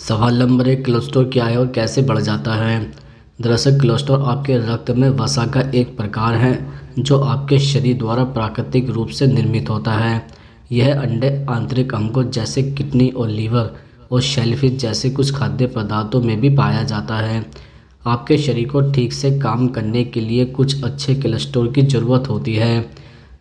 सवाल number 1, cholesterol क्या है और कैसे बढ़ जाता है। दरअसल कोलेस्ट्रॉल आपके रक्त में वसा का एक प्रकार है जो आपके शरीर द्वारा प्राकृतिक रूप से निर्मित होता है। यह अंडे, आंतरिक अंगों जैसे किडनी और लीवर और शेलफिश जैसे कुछ खाद्य पदार्थों में भी पाया जाता है। आपके शरीर को ठीक से काम करने के लिए कुछ अच्छे कोलेस्ट्रॉल की ज़रूरत होती है।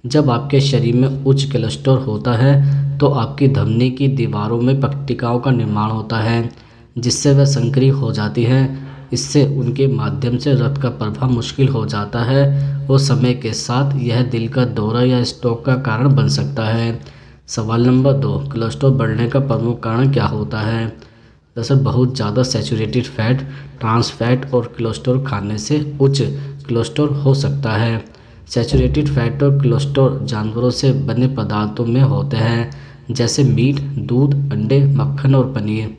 जब आपके शरीर में उच्च कोलेस्ट्रॉल होता है तो आपकी धमनी की दीवारों में पट्टिकाओं का निर्माण होता है जिससे वह संकरी हो जाती हैं। इससे उनके माध्यम से रक्त का प्रवाह मुश्किल हो जाता है और समय के साथ यह दिल का दौरा या स्ट्रोक का कारण बन सकता है। सवाल नंबर 2, कोलेस्ट्रॉल बढ़ने का प्रमुख कारण क्या होता है। दरअसल बहुत ज़्यादा सैचुरेटेड फैट, ट्रांस फैट और कोलेस्ट्रॉल खाने से उच्च कोलेस्ट्रॉल हो सकता है। सैचुरेटेड फैट और कोलेस्ट्रॉल जानवरों से बने पदार्थों में होते हैं जैसे मीट, दूध, अंडे, मक्खन और पनीर।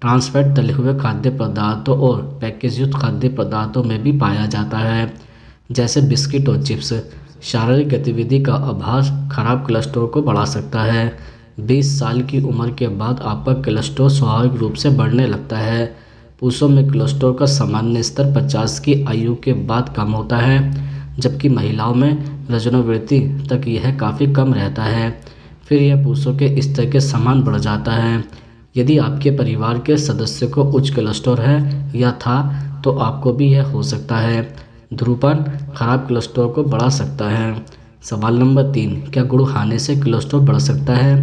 ट्रांस फैट तले हुए खाद्य पदार्थों और पैकेजयुक्त खाद्य पदार्थों में भी पाया जाता है जैसे बिस्किट और चिप्स। शारीरिक गतिविधि का अभाव खराब कोलेस्ट्रॉल को बढ़ा सकता है। 20 साल की उम्र के बाद आपका कोलेस्ट्रॉल स्वाभाविक रूप से बढ़ने लगता है। पुरुषों में कोलेस्ट्रॉल का सामान्य स्तर 50 की आयु के बाद कम होता है जबकि महिलाओं में रजोनिवृत्ति तक यह काफ़ी कम रहता है। फिर यह पुरुषों के स्तर के समान बढ़ जाता है। यदि आपके परिवार के सदस्य को उच्च कोलेस्ट्रॉल है या था तो आपको भी यह हो सकता है। धूम्रपान खराब कोलेस्ट्रॉल को बढ़ा सकता है। सवाल नंबर 3, क्या गुड़ खाने से कोलेस्ट्रॉल बढ़ सकता है।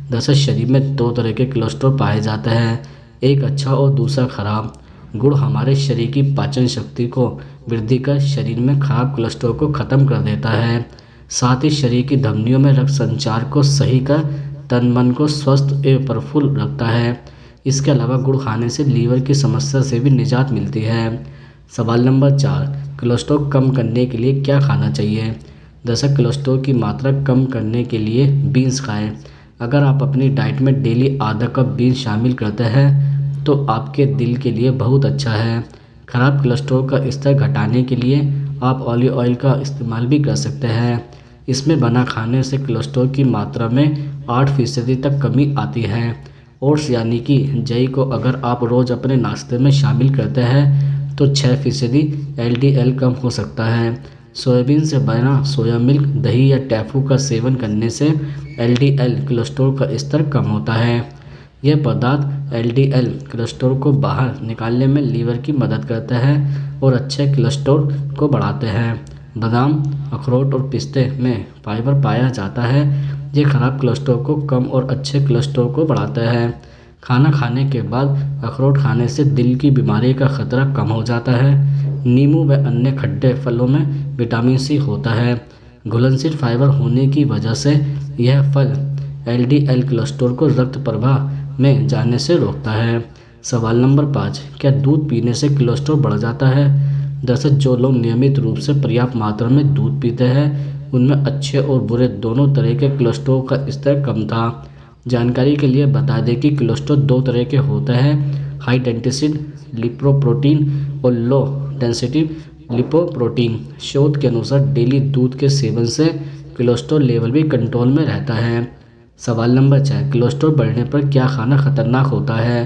दरअसल शरीर में 2 तरह के कोलेस्ट्रॉल पाए जाते हैं, एक अच्छा और दूसरा खराब। गुड़ हमारे शरीर की पाचन शक्ति को वृद्धि कर शरीर में खराब कोलेस्ट्रॉल को ख़त्म कर देता है। साथ ही शरीर की धमनियों में रक्त संचार को सही कर तन मन को स्वस्थ एवं प्रफुल्ल रखता है। इसके अलावा गुड़ खाने से लीवर की समस्या से भी निजात मिलती है। सवाल नंबर 4, कोलेस्ट्रॉल कम करने के लिए क्या खाना चाहिए। दरअसल कोलेस्ट्रॉल की मात्रा कम करने के लिए बीन्स खाएं। अगर आप अपनी डाइट में डेली आधा कप बीन्स शामिल करते हैं तो आपके दिल के लिए बहुत अच्छा है। खराब कोलेस्ट्रॉल का स्तर घटाने के लिए आप ऑलिव ऑयल का इस्तेमाल भी कर सकते हैं। इसमें बना खाने से कोलेस्ट्रॉल की मात्रा में 8% तक कमी आती है। ओट्स यानी कि जई को अगर आप रोज़ अपने नाश्ते में शामिल करते हैं तो 6% LDL कम हो सकता है। सोयाबीन से बना सोया मिल्क, दही या टैफू का सेवन करने से LDL कोलेस्ट्रॉल का स्तर कम होता है। यह पदार्थ LDL कोलेस्ट्रॉल को बाहर निकालने में लीवर की मदद करते हैं और अच्छे कोलेस्ट्रॉल को बढ़ाते हैं। बादाम, अखरोट और पिस्ते में फाइबर पाया जाता है। ये खराब कोलेस्ट्रॉल को कम और अच्छे कोलेस्ट्रॉल को बढ़ाता है। खाना खाने के बाद अखरोट खाने से दिल की बीमारी का खतरा कम हो जाता है। नींबू व अन्य खट्टे फलों में विटामिन C होता है। घुलनशील फाइबर होने की वजह से यह फल LDL कोलेस्ट्रॉल को रक्त प्रवाह में जाने से रोकता है। सवाल नंबर 5, क्या दूध पीने से कोलेस्ट्रॉल बढ़ जाता है। दरअसल जो लोग नियमित रूप से पर्याप्त मात्रा में दूध पीते हैं उनमें अच्छे और बुरे दोनों तरह के कोलेस्ट्रॉल का स्तर कम था। जानकारी के लिए बता दें कि कोलेस्ट्रॉल 2 तरह के होते हैं, हाई डेंसिटी लिपोप्रोटीन और लो डेंसिटी लिपोप्रोटीन। शोध के अनुसार डेली दूध के सेवन से कोलेस्ट्रॉल लेवल भी कंट्रोल में रहता है। सवाल नंबर 6, कोलेस्ट्रॉल बढ़ने पर क्या खाना खतरनाक होता है।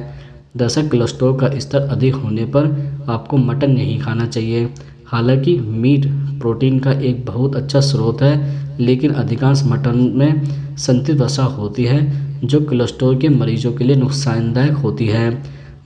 दरअसल कोलेस्ट्रॉल का स्तर अधिक होने पर आपको मटन नहीं खाना चाहिए। हालांकि मीट प्रोटीन का एक बहुत अच्छा स्रोत है लेकिन अधिकांश मटन में संतृप्त वसा होती है जो कोलेस्ट्रॉल के मरीजों के लिए नुकसानदायक होती है।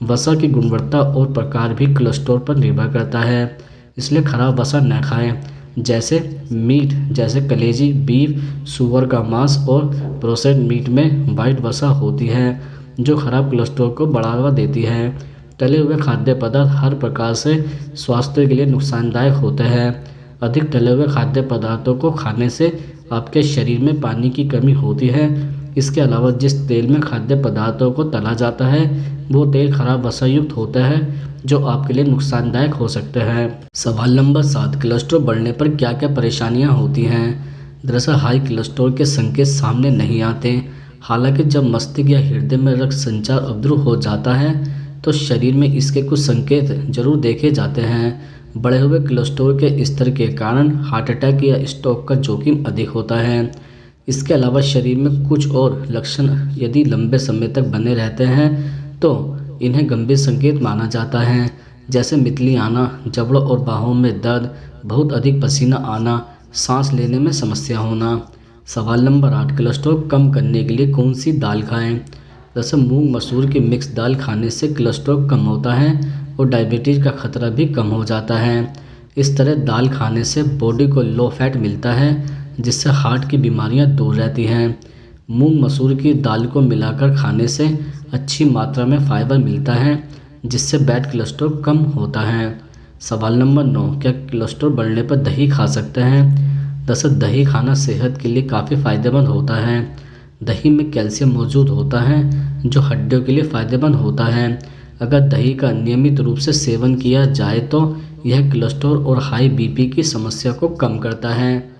वसा की गुणवत्ता और प्रकार भी कोलेस्ट्रॉल पर निर्भर करता है, इसलिए खराब वसा न खाएं। जैसे मीट जैसे कलेजी, बीफ, सूअर का मांस और प्रोसेस्ड मीट में वाइट वसा होती है जो खराब कोलेस्ट्रॉल को बढ़ावा देती है। तले हुए खाद्य पदार्थ हर प्रकार से स्वास्थ्य के लिए नुकसानदायक होते हैं। अधिक तले हुए खाद्य पदार्थों को खाने से आपके शरीर में पानी की कमी होती है। इसके अलावा जिस तेल में खाद्य पदार्थों को तला जाता है वो तेल खराब वसा युक्त होता है जो आपके लिए नुकसानदायक हो सकते हैं। सवाल नंबर 7, कोलेस्ट्रॉल बढ़ने पर क्या क्या परेशानियां होती हैं। दरअसल हाई कोलेस्ट्रॉल के संकेत सामने नहीं आते। हालांकि जब मस्तिष्क या हृदय में रक्त संचार अवरुद्ध हो जाता है तो शरीर में इसके कुछ संकेत जरूर देखे जाते हैं। बढ़े हुए कोलेस्ट्रॉल के स्तर के कारण हार्ट अटैक या स्ट्रोक का जोखिम अधिक होता है। इसके अलावा शरीर में कुछ और लक्षण यदि लंबे समय तक बने रहते हैं तो इन्हें गंभीर संकेत माना जाता है, जैसे मितली आना, जबड़ों और बाहों में दर्द, बहुत अधिक पसीना आना, सांस लेने में समस्या होना। सवाल नंबर 8, कोलेस्ट्रॉल कम करने के लिए कौन सी दाल खाएं? दरअसल मूंग मसूर की मिक्स दाल खाने से कोलेस्ट्रॉल कम होता है और डायबिटीज़ का खतरा भी कम हो जाता है। इस तरह दाल खाने से बॉडी को लो फैट मिलता है, जिससे हार्ट की बीमारियां दूर रहती हैं। मूंग मसूर की दाल को मिलाकर खाने से अच्छी मात्रा में फाइबर मिलता है, जिससे बैड कोलेस्ट्रॉल कम होता है। सवाल नंबर 9, क्या कोलेस्ट्रॉल बढ़ने पर दही खा सकते हैं? दरअसल दही खाना सेहत के लिए काफ़ी फ़ायदेमंद होता है। दही में कैल्शियम मौजूद होता है, जो हड्डियों के लिए फ़ायदेमंद होता है। अगर दही का नियमित रूप से सेवन किया जाए तो यह कोलेस्ट्रॉल और हाई बीपी की समस्या को कम करता है।